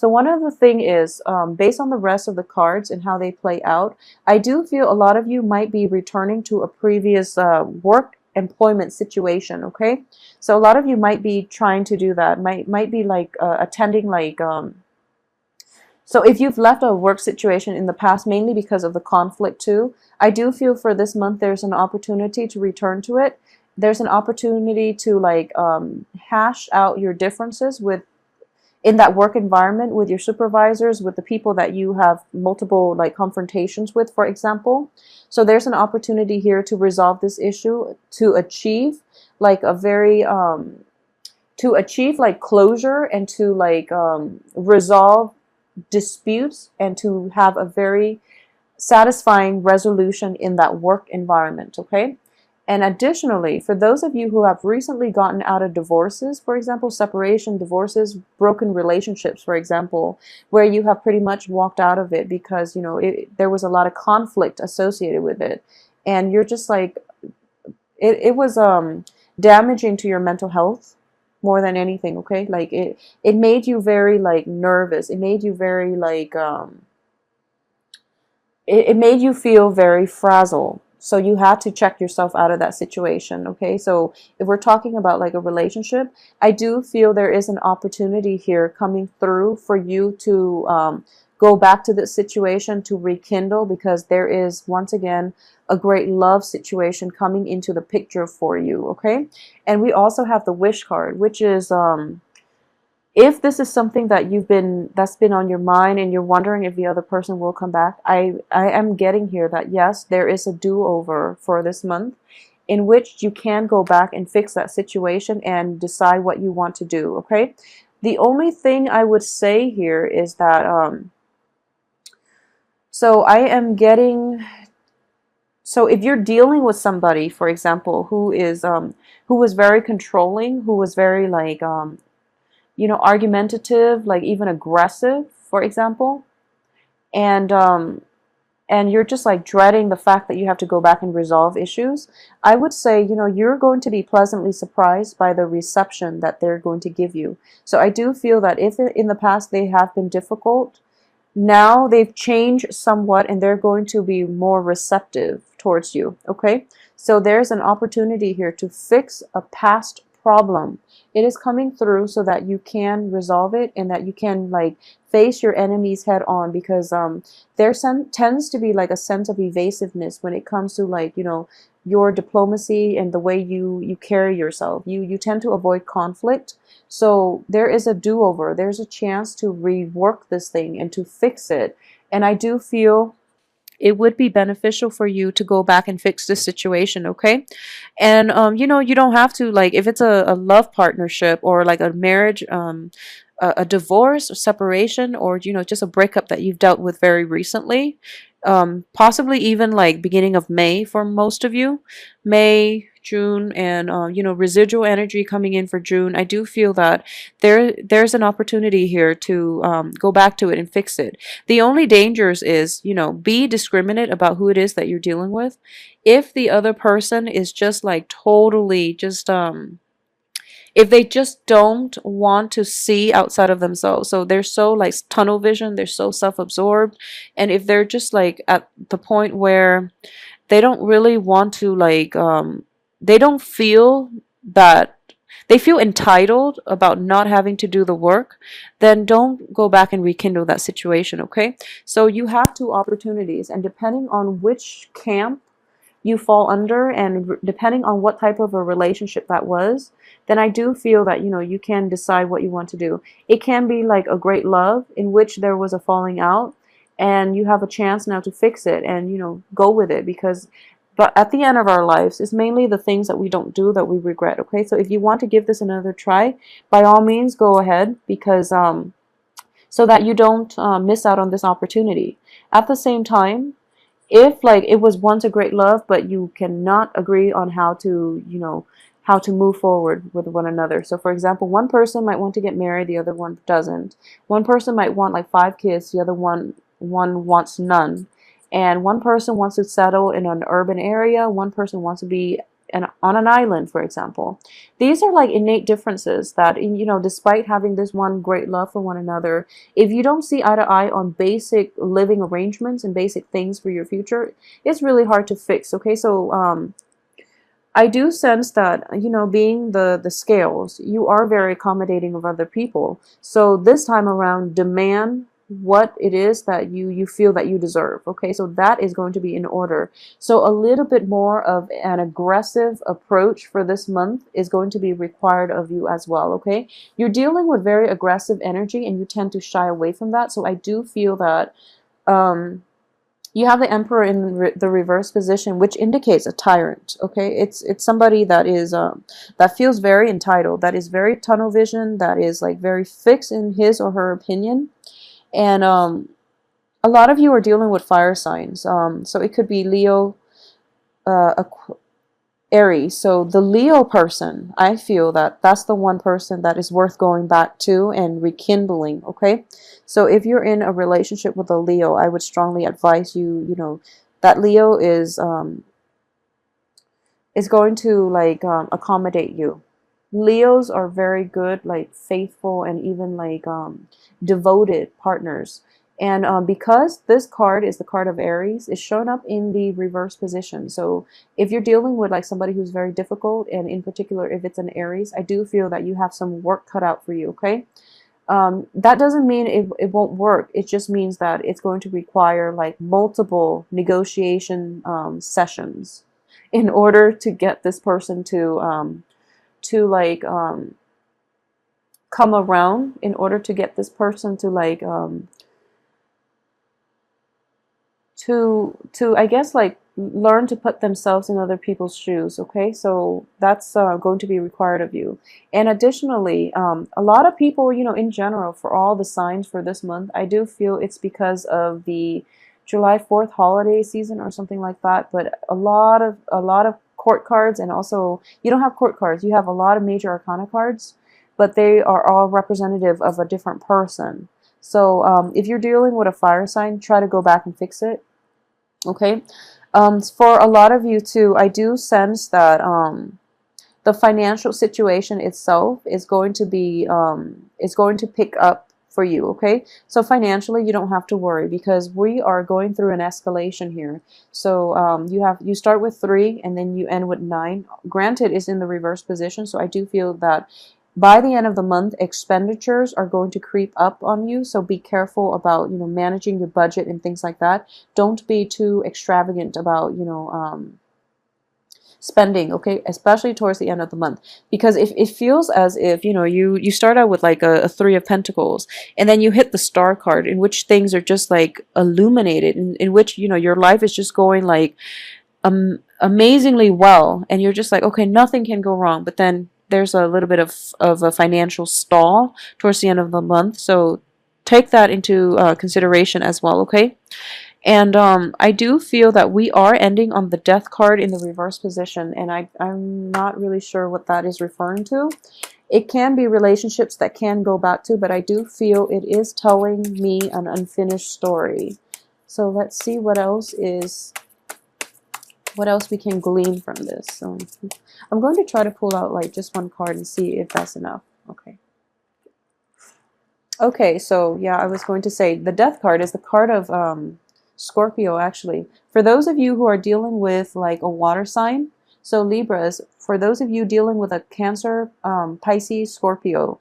So one of the thing is, based on the rest of the cards and how they play out, I do feel a lot of you might be returning to a previous work employment situation. Okay, so a lot of you might be trying to do that. Might be like attending like so if you've left a work situation in the past, mainly because of the conflict too, I do feel for this month there's an opportunity to return to it. There's an opportunity to like hash out your differences with in that work environment with your supervisors, with the people that you have multiple like confrontations with, for example. So there's an opportunity here to resolve this issue, to achieve like a very to achieve like closure and to like resolve disputes and to have a very satisfying resolution in that work environment. Okay. And additionally, for those of you who have recently gotten out of divorces, for example, separation, divorces, broken relationships, for example, where you have pretty much walked out of it because, you know, there was a lot of conflict associated with it. And you're just like, it was damaging to your mental health more than anything, okay? Like it made you very like nervous. It made you very like, it made you feel very frazzled. So you had to check yourself out of that situation, okay? So if we're talking about like a relationship, I do feel there is an opportunity here coming through for you to go back to this situation to rekindle, because there is, once again, a great love situation coming into the picture for you, okay? And we also have the Wish card, which is if this is something that that's been on your mind and you're wondering if the other person will come back, I am getting here that yes, there is a do-over for this month in which you can go back and fix that situation and decide what you want to do, okay? The only thing I would say here is that so I am getting, so if you're dealing with somebody, for example, who was very controlling, who was very like you know, argumentative, like even aggressive, for example, and you're just like dreading the fact that you have to go back and resolve issues, I would say, you know, you're going to be pleasantly surprised by the reception that they're going to give you. So I do feel that if in the past they have been difficult, now they've changed somewhat and they're going to be more receptive towards you, okay? So there's an opportunity here to fix a past problem. It is coming through so that you can resolve it and that you can like face your enemies head on, because there tends to be like a sense of evasiveness when it comes to like, you know, your diplomacy and the way you carry yourself. You tend to avoid conflict. So there is a do-over. There's a chance to rework this thing and to fix it. And I do feel it would be beneficial for you to go back and fix this situation, okay? And you know, you don't have to, like, if it's a love partnership or like a marriage, a divorce or separation, or you know, just a breakup that you've dealt with very recently, possibly even like beginning of May for most of you, May, June, and you know, residual energy coming in for June. I do feel that there's an opportunity here to go back to it and fix it. The only dangers is, you know, be discriminate about who it is that you're dealing with. If the other person is just like totally just if they just don't want to see outside of themselves, so they're so like tunnel vision, they're so self-absorbed, and if they're just like at the point where they don't really want to like they don't feel that they feel entitled about not having to do the work, then don't go back and rekindle that situation, okay? So you have two opportunities, and depending on which camp you fall under and depending on what type of a relationship that was, then I do feel that, you know, you can decide what you want to do. It can be like a great love in which there was a falling out and you have a chance now to fix it and, you know, go with it, because but at the end of our lives, it's mainly the things that we don't do that we regret, okay? So if you want to give this another try, by all means, go ahead, because so that you don't miss out on this opportunity. At the same time, if like it was once a great love, but you cannot agree on how to, you know, how to move forward with one another. So for example, one person might want to get married, the other one doesn't. One person might want like 5 kids, the other one wants none. And one person wants to settle in an urban area, one person wants to be on an island, for example. These are like innate differences that, you know, despite having this one great love for one another, if you don't see eye to eye on basic living arrangements and basic things for your future, it's really hard to fix. Okay, so I do sense that, you know, being the scales, you are very accommodating of other people. So this time around, demand what it is that you feel that you deserve. Okay, so that is going to be in order. So a little bit more of an aggressive approach for this month is going to be required of you as well. Okay, you're dealing with very aggressive energy and you tend to shy away from that. So I do feel that you have the Emperor in the reverse position, which indicates a tyrant. Okay, it's somebody that is that feels very entitled, that is very tunnel vision, that is like very fixed in his or her opinion. And a lot of you are dealing with fire signs. So it could be Leo, Aries. So the Leo person, I feel that that's the one person that is worth going back to and rekindling. Okay, so if you're in a relationship with a Leo, I would strongly advise you, you know, that Leo is going to like accommodate you. Leos are very good, like faithful and even like devoted partners. And because this card is the card of Aries, it's shown up in the reverse position. So if you're dealing with like somebody who's very difficult, and in particular if it's an Aries, I do feel that you have some work cut out for you. Okay, that doesn't mean it won't work. It just means that it's going to require like multiple negotiation sessions in order to get this person to like come around, in order to get this person to like to I guess like learn to put themselves in other people's shoes. Okay, so that's going to be required of you. And additionally, a lot of people, you know, in general, for all the signs for this month, I do feel it's because of the July 4th holiday season or something like that. But a lot of court cards, and also you don't have court cards, you have a lot of major arcana cards, but they are all representative of a different person. So if you're dealing with a fire sign, try to go back and fix it. Okay, for a lot of you too, I do sense that the financial situation itself is going to be is going to pick up for you. Okay, so financially you don't have to worry, because we are going through an escalation here. So you start with 3 and then you end with 9. Granted, it's in the reverse position, so I do feel that by the end of the month, expenditures are going to creep up on you. So be careful about, you know, managing your budget and things like that. Don't be too extravagant about, you know, spending, okay, especially towards the end of the month, because if it feels as if, you know, you start out with like a 3 of Pentacles, and then you hit the Star card, in which things are just like illuminated, in which, you know, your life is just going like amazingly well, and you're just like, okay, nothing can go wrong. But then there's a little bit of a financial stall towards the end of the month. So take that into consideration as well, okay? And I do feel that we are ending on the Death card in the reverse position, and I'm not really sure what that is referring to. It can be relationships that can go back to, but I do feel it is telling me an unfinished story. So let's see what else we can glean from this. So I'm going to try to pull out like just one card and see if that's enough. Okay. Okay, so yeah, I was going to say the Death card is the card of Scorpio, actually. For those of you who are dealing with like a water sign, so Libras, for those of you dealing with a Cancer, Pisces, Scorpio,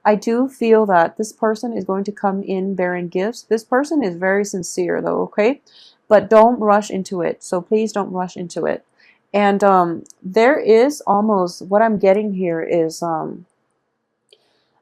I do feel that this person is going to come in bearing gifts. This person is very sincere though, okay? But don't rush into it. So please don't rush into it. And there is almost, what I'm getting here is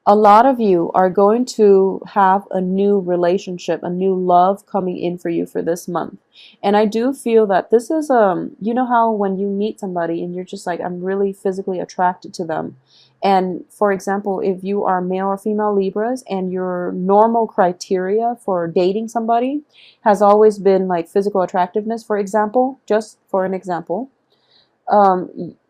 a lot of you are going to have a new relationship, a new love coming in for you for this month. And I do feel that this is, you know how when you meet somebody and you're just like, I'm really physically attracted to them. And for example, if you are male or female Libras and your normal criteria for dating somebody has always been like physical attractiveness, for example, just for an example,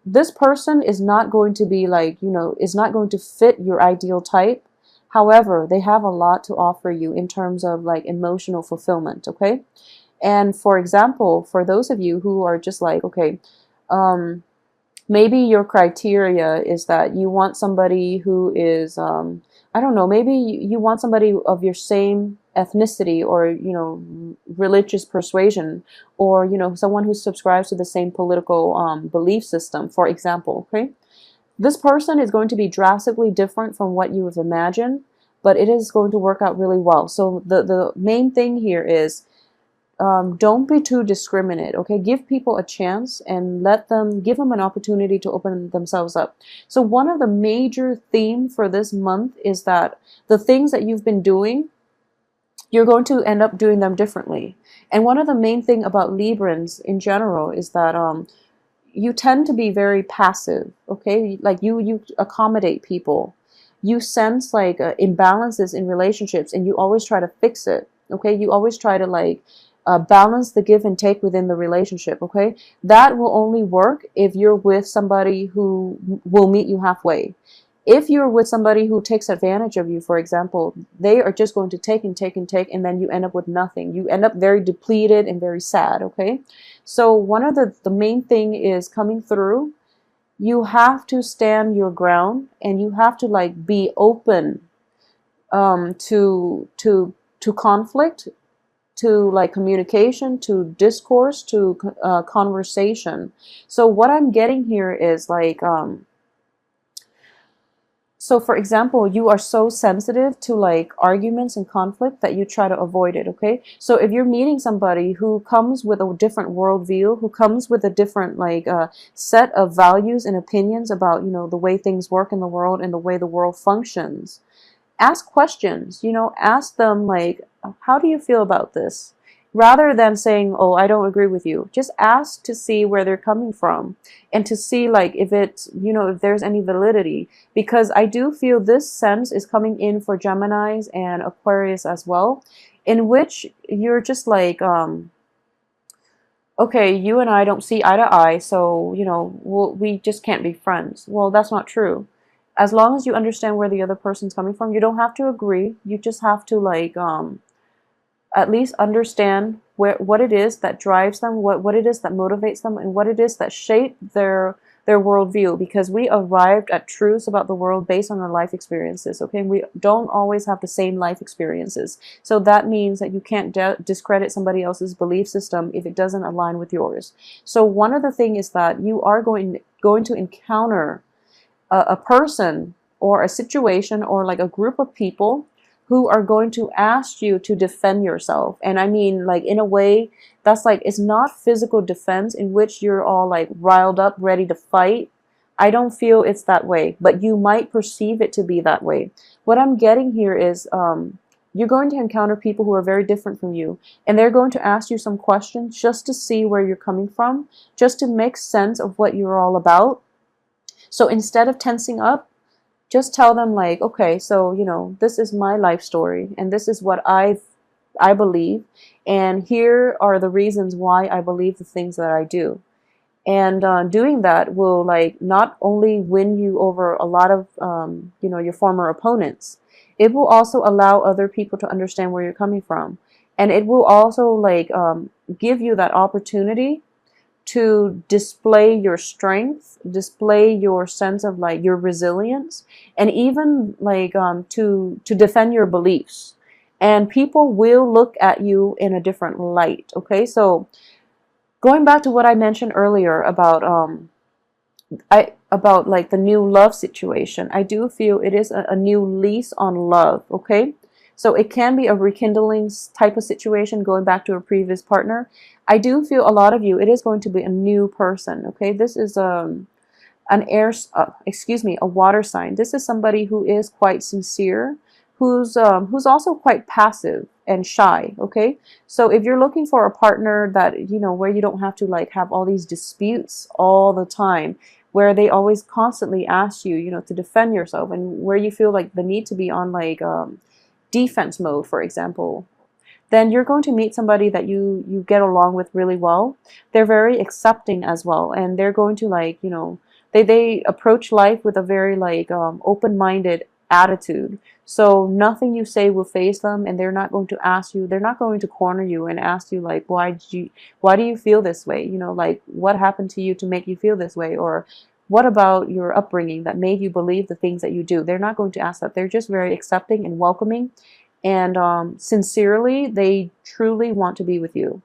this person is not going to be like, you know, is not going to fit your ideal type. However, they have a lot to offer you in terms of like emotional fulfillment, okay? And for example, for those of you who are just like, okay, Maybe your criteria is that you want somebody who is, I don't know, maybe you want somebody of your same ethnicity or, religious persuasion, or, someone who subscribes to the same political belief system, for example, okay? This person is going to be drastically different from what you have imagined, but it is going to work out really well. So the main thing here is, don't be too discriminate, okay? Give people a chance and give them an opportunity to open themselves up. So one of the major themes for this month is that the things that you've been doing, you're going to end up doing them differently. And one of the main thing about Librans in general is that you tend to be very passive, okay? Like you accommodate people. You sense like imbalances in relationships, and you always try to fix it, okay? You always try to like balance the give and take within the relationship, okay? That will only work if you're with somebody who will meet you halfway. If you're with somebody who takes advantage of you, for example, they are just going to take and take and take, and then you end up with nothing. You end up very depleted and very sad, okay? So one of the main thing is coming through. You have to stand your ground, and you have to like be open to conflict, to like communication, to discourse, to conversation. So what I'm getting here is like, so for example, you are so sensitive to like arguments and conflict that you try to avoid it, okay? So if you're meeting somebody who comes with a different worldview, who comes with a different like set of values and opinions about, the way things work in the world and the way the world functions, ask questions, ask them like, how do you feel about this? Rather than saying, oh, I don't agree with you. Just ask to see where they're coming from and to see like if it's, if there's any validity. Because I do feel this sense is coming in for Geminis and Aquarius as well, in which you're just like, okay, you and I don't see eye to eye, so, we just can't be friends. Well, that's not true. As long as you understand where the other person's coming from, you don't have to agree. You just have to like, at least understand what it is that drives them, what it is that motivates them, and what it is that shaped their worldview. Because we arrived at truths about the world based on our life experiences, okay? We don't always have the same life experiences. So that means that you can't discredit somebody else's belief system if it doesn't align with yours. So one of the things is that you are going to encounter a person or a situation or like a group of people who are going to ask you to defend yourself. And I mean, like, in a way, that's like, it's not physical defense in which you're all like riled up, ready to fight. I don't feel it's that way, but you might perceive it to be that way. What I'm getting here is, you're going to encounter people who are very different from you, and they're going to ask you some questions just to see where you're coming from, just to make sense of what you're all about. So instead of tensing up, just tell them like, okay, so, this is my life story, and this is what I believe, and here are the reasons why I believe the things that I do. And doing that will like not only win you over a lot of, your former opponents, it will also allow other people to understand where you're coming from. And it will also like give you that opportunity to display your strength, display your sense of like your resilience, and even like to defend your beliefs. And people will look at you in a different light. Okay, so going back to what I mentioned earlier about about like the new love situation, I do feel it is a new lease on love. Okay, so it can be a rekindling type of situation, going back to a previous partner. I do feel a lot of you, it is going to be a new person. Okay, this is a water sign. This is somebody who is quite sincere, who's also quite passive and shy. Okay, so if you're looking for a partner that, where you don't have to like have all these disputes all the time, where they always constantly ask you, to defend yourself, and where you feel like the need to be on like defense mode, for example, then you're going to meet somebody that you get along with really well. They're very accepting as well, and they're going to like, they approach life with a very like open-minded attitude. So nothing you say will faze them, and they're not going to ask you, they're not going to corner you and ask you like, why do you feel this way? Like, what happened to you to make you feel this way? Or what about your upbringing that made you believe the things that you do? They're not going to ask that. They're just very accepting and welcoming, and sincerely, they truly want to be with you.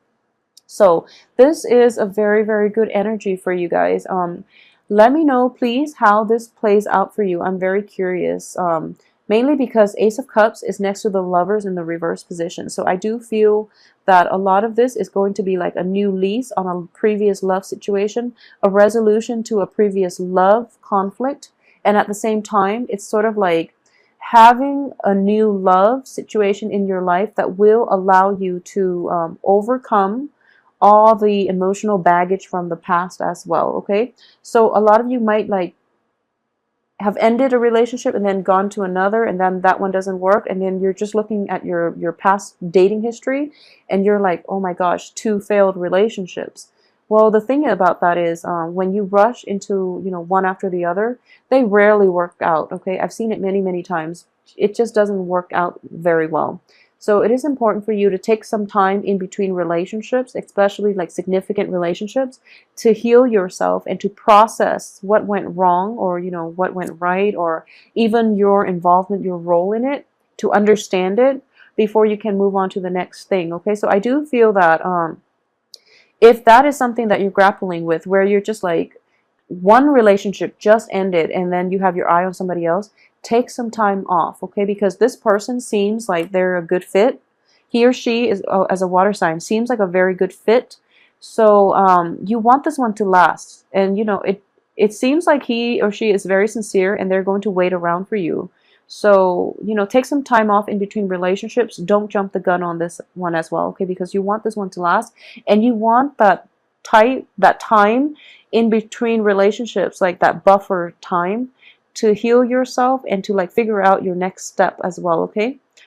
So this is a very, very good energy for you guys. Let me know, please, how this plays out for you. I'm very curious. Mainly because Ace of Cups is next to the Lovers in the reverse position. So I do feel that a lot of this is going to be like a new lease on a previous love situation, a resolution to a previous love conflict. And at the same time, it's sort of like having a new love situation in your life that will allow you to overcome all the emotional baggage from the past as well. Okay, so a lot of you might like have ended a relationship and then gone to another, and then that one doesn't work, and then you're just looking at your past dating history and you're like, oh my gosh, 2 failed relationships. Well, the thing about that is when you rush into, you know, one after the other, they rarely work out. Okay, I've seen it many times. It just doesn't work out very well. So it is important for you to take some time in between relationships, especially like significant relationships, to heal yourself and to process what went wrong, or, you know, what went right, or even your involvement, your role in it, to understand it before you can move on to the next thing. Okay, so I do feel that if that is something that you're grappling with, where you're just like, one relationship just ended and then you have your eye on somebody else, take some time off, okay? Because this person seems like they're a good fit. He or she is, as a water sign, seems like a very good fit. So you want this one to last. And, you know, it seems like he or she is very sincere and they're going to wait around for you. So, you know, take some time off in between relationships. Don't jump the gun on this one as well, okay? Because you want this one to last, and you want that time in between relationships, like that buffer time, to heal yourself and to like figure out your next step as well, okay?